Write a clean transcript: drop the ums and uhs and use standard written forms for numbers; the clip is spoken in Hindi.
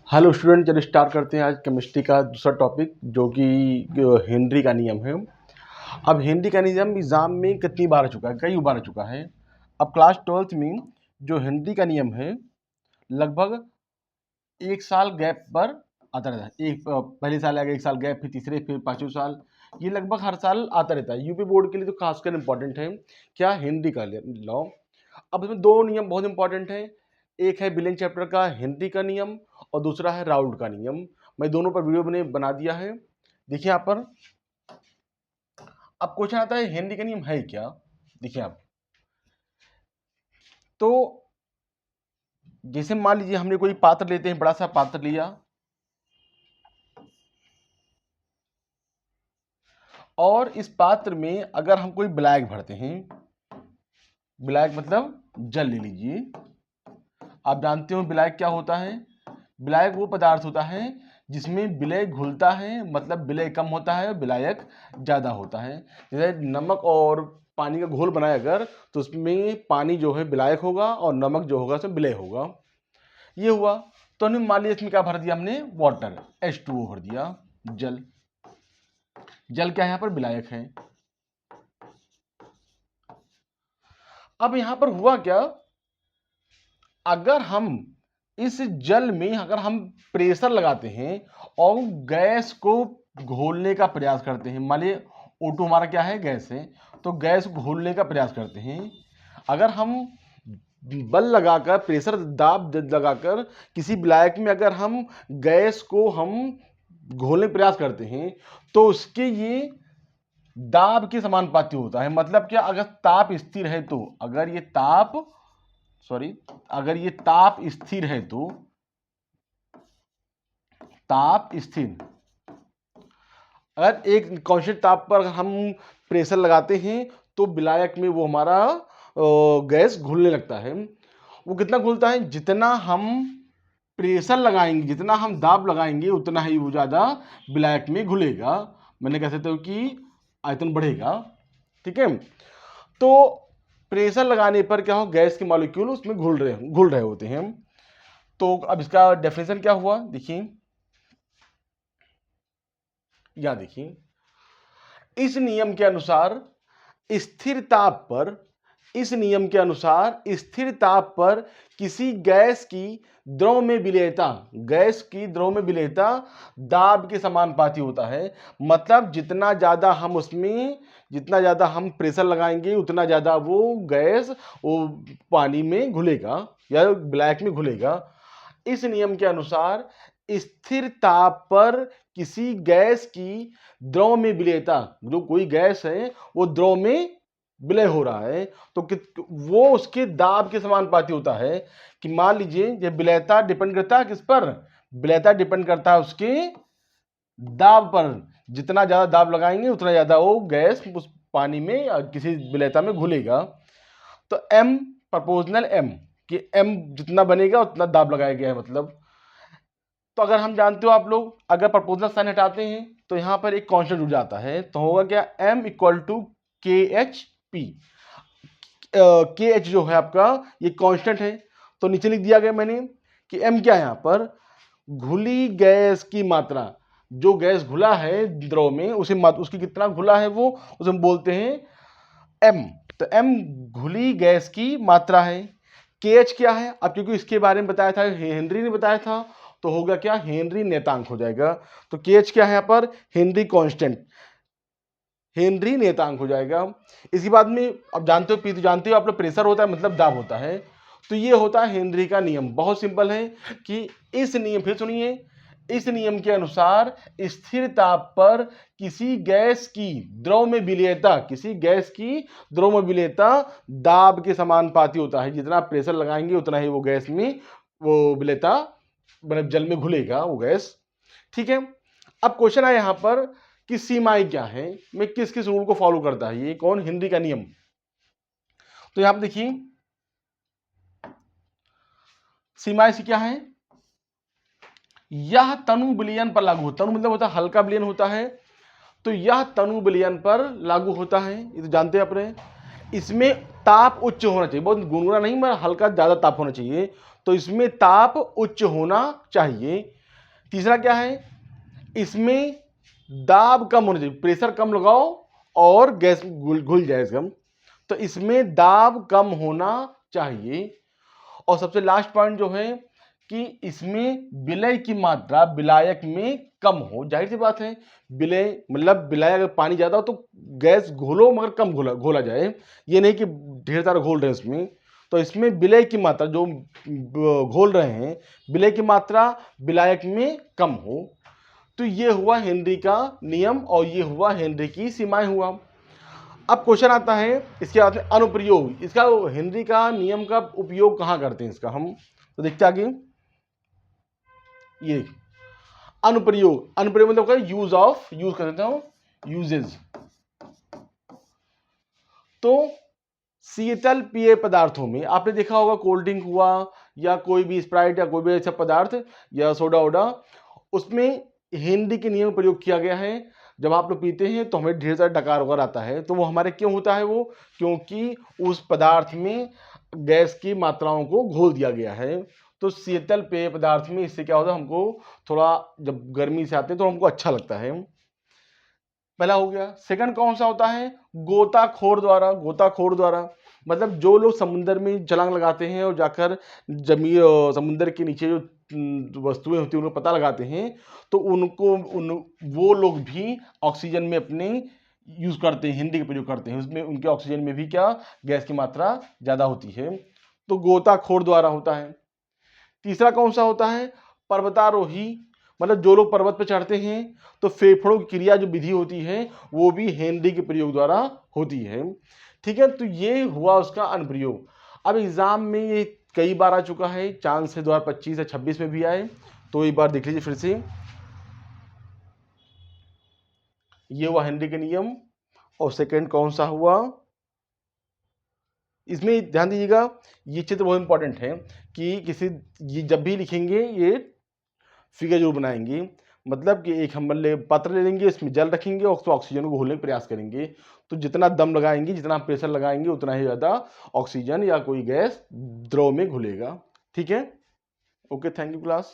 हेलो स्टूडेंट, चलिए स्टार्ट करते हैं आज केमिस्ट्री का दूसरा टॉपिक जो कि हेनरी का नियम है। अब हेनरी का नियम एग्जाम में कितनी बार आ चुका है? कई बार आ चुका है। अब क्लास 12th में जो हेनरी का नियम है लगभग 1 साल गैप पर आता रहता है। पहले साल आएगा, 1 साल गैप, फिर तीसरे, फिर पाँचवें साल, ये लगभग हर साल आता रहता है। यूपी बोर्ड के लिए तो खासकर इंपॉर्टेंट है क्या, हेनरी का लॉ। अब इसमें दो नियम बहुत इंपॉर्टेंट है। एक है बिलियन चैप्टर का हेनरी का नियम और दूसरा है राउल्ट का नियम। मैं दोनों पर वीडियो मैंने बना दिया है, देखिए यहाँ पर। अब क्वेश्चन आता है हेनरी का नियम है क्या। देखिए आप, तो जैसे मान लीजिए हमने कोई पात्र लेते हैं, बड़ा सा पात्र लिया और इस पात्र में अगर हम कोई ब्लैक भरते हैं, ब्लैक मतलब जल ले लीजिए। आप जानते हो ब्लैक क्या होता है? विलायक वो पदार्थ होता है जिसमें विलय घुलता है, मतलब विलय कम होता है और विलायक ज़्यादा होता है। जैसे नमक और पानी का घोल बनाए अगर, तो उसमें पानी जो है विलायक होगा और नमक जो होगा उसमें विलय होगा। ये हुआ। तो हमने मान लिया इसमें क्या भर दिया हमने, वाटर, H2O भर दिया, जल। जल क्या है यहाँ पर, विलायक है। अब यहाँ पर हुआ क्या, अगर हम इस जल में अगर हम प्रेशर लगाते हैं और गैस को घोलने का प्रयास करते हैं, मान लीजिए O2 हमारा क्या है, गैस है, तो गैस को घोलने का प्रयास करते हैं। अगर हम बल लगाकर, प्रेशर दाब लगाकर किसी विलायक में अगर हम गैस को हम घोलने का प्रयास करते हैं तो उसके ये दाब के समानुपाती होता है। मतलब क्या, अगर ताप स्थिर है तो, अगर ये ताप स्थिर है तो, ताप स्थिर, अगर एक कांस्टेंट ताप पर हम प्रेशर लगाते हैं तो विलायक में वो हमारा गैस घुलने लगता है। वो कितना घुलता है, जितना हम प्रेशर लगाएंगे, जितना हम दाब लगाएंगे उतना ही वो ज़्यादा विलायक में घुलेगा। मैंने कह सकता हूँ कि आयतन बढ़ेगा। ठीक है, तो प्रेशर लगाने पर क्या हो, गैस के मॉलिक्यूल उसमें घुल रहे होते हैं। तो अब इसका डेफिनेशन क्या हुआ, देखिए या देखिए, इस नियम के अनुसार स्थिर ताप पर, इस नियम के अनुसार स्थिर ताप पर किसी गैस की द्रव में विलेयता, गैस की द्रव में विलेयता दाब के समानुपाती होता है। मतलब जितना ज्यादा हम उसमें, जितना ज्यादा हम प्रेशर लगाएंगे उतना ज्यादा वो गैस वो पानी में घुलेगा या ब्लैक में घुलेगा। इस नियम के अनुसार स्थिर ताप पर किसी गैस की द्रव में विलेयता, जो कोई गैस है वो द्रव में विलय हो रहा है, तो वो उसके दाब के समानुपाती होता है। कि मान लीजिए ये विलयता डिपेंड करता है किस पर, विलयता डिपेंड करता है उसके दाब पर। जितना ज्यादा दाब लगाएंगे उतना ज्यादा वो गैस उस पानी में या किसी विलयता में घुलेगा। तो M प्रोपोर्शनल M, कि M जितना बनेगा उतना दाब लगाया गया है मतलब। तो अगर हम जानते हो आप लोग, अगर प्रोपोर्शनल साइन हटाते हैं तो यहाँ पर एक कांस्टेंट जुड़ जाता है, तो होगा क्या, M equal to KHP। KH जो है आपका ये कांस्टेंट है, तो नीचे लिख दिया गया मैंने कि M क्या है यहाँ पर, घुली गैस की मात्रा। जो गैस घुला है द्रव में उसे उसकी कितना घुला है वो, उसे हम बोलते हैं M। तो M घुली गैस की मात्रा है। KH क्या है, अब क्योंकि इसके बारे में बताया था, हेनरी ने बताया था, तो होगा क्या, हेनरी नेतांक हो जाएगा। तो KH क्या है यहाँ पर, हेनरी कांस्टेंट, हेनरी नेतांक हो जाएगा। इसके बाद में अब जानते हो, जानते हो आप लोग, प्रेशर होता है मतलब दाब होता है। तो ये होता है हेनरी का नियम। बहुत सिंपल है कि इस नियम, फिर सुनिए, इस नियम के अनुसार स्थिर ताप पर किसी गैस की द्रव में विलेयता, किसी गैस की द्रव में विलेयता दाब के समानुपाती होता है। जितना प्रेशर लगाएंगे उतना ही वो गैस में वो विलेयता मतलब जल में घुलेगा वो गैस। ठीक है, अब क्वेश्चन है यहां पर कि सीमाएं क्या है, मैं किस किस रूल को फॉलो करता है, ये कौन, हेनरी का नियम। तो यहां पर देखिए सीमाएं से क्या है, यह तनु विलयन पर लागू होता है। तनु मतलब होता है हल्का विलयन होता है, तो यह तनु विलयन पर लागू होता है, ये तो जानते हैं अपने। इसमें ताप उच्च होना चाहिए, बहुत गुनगुना नहीं, मगर हल्का ज्यादा ताप होना चाहिए। तो इसमें ताप उच्च होना चाहिए। तीसरा क्या है, इसमें दाब कम होना चाहिए, प्रेशर कम लगाओ और गैस घुल जाए इसका, तो इसमें दाब कम होना चाहिए। और सबसे लास्ट पॉइंट जो है कि इसमें विलय की मात्रा विलायक में कम हो। जाहिर सी बात है, विलय मतलब विलय अगर पानी ज़्यादा हो तो गैस घोलो मगर कम घोला जाए, ये नहीं कि ढेर सारा घोल रहे हैं इसमें। तो इसमें विलय की मात्रा जो घोल रहे हैं, विलय की मात्रा विलायक में कम हो। तो ये हुआ हेनरी का नियम और ये हुआ हेनरी की सीमाएं हुआ। अब क्वेश्चन आता है इसके बाद में अनुप्रयोग, इसका हेनरी का नियम का उपयोग कहाँ करते हैं इसका हम, तो देखते आगे। ये अनुप्रयोग, अनुप्रयोग मतलब यूज ऑफ, यूज कर देता हूं, यूजेज। तो शीतल पेय पदार्थों में आपने देखा होगा, कोल्ड ड्रिंक हुआ या कोई भी स्प्राइट या कोई भी ऐसा पदार्थ या सोडा वोडा, उसमें हेनरी के नियम प्रयोग किया गया है। जब आप लोग पीते हैं तो हमें ढेर सारा डकार वगैरह आता है, तो वो हमारे क्यों होता है, वो क्योंकि उस पदार्थ में गैस की मात्राओं को घोल दिया गया है। तो शीतल पेय पदार्थ में इससे क्या होता है, हमको थोड़ा जब गर्मी से आते हैं तो हमको अच्छा लगता है। पहला हो गया। सेकंड कौन सा होता है, गोताखोर द्वारा, गोताखोर द्वारा मतलब जो लोग समुद्र में छलांग लगाते हैं और जाकर जमीन समुद्र के नीचे जो वस्तुएं होती हैं उनको पता लगाते हैं, तो उनको वो लोग भी ऑक्सीजन में अपने यूज करते हैं, हिंदी का प्रयोग करते हैं, उसमें उनके ऑक्सीजन में भी क्या गैस की मात्रा ज्यादा होती है, तो गोताखोर द्वारा होता है। तीसरा कौन सा होता है, पर्वतारोही मतलब जो लोग पर्वत पर चढ़ते हैं तो फेफड़ों की क्रिया जो विधि होती है वो भी हेनरी के प्रयोग द्वारा होती है। ठीक है, तो ये हुआ उसका अनुप्रयोग। अब एग्जाम में ये कई बार आ चुका है, चांस है 2025 या 26 में भी आए, तो एक बार देख लीजिए फिर से। ये हुआ हेनरी के नियम। और सेकंड कौन सा हुआ, इसमें ध्यान दीजिएगा, ये चित्र बहुत इंपॉर्टेंट है कि किसी ये जब भी लिखेंगे ये फिगर जरूर बनाएंगे, मतलब कि एक हम पात्र ले लेंगे, इसमें जल रखेंगे और उसको ऑक्सीजन को घोलने का प्रयास करेंगे, तो जितना दम लगाएंगे, जितना प्रेशर लगाएंगे, उतना ही ज़्यादा ऑक्सीजन या कोई गैस द्रव में घुलेगा। ठीक है, ओके, थैंक यू क्लास।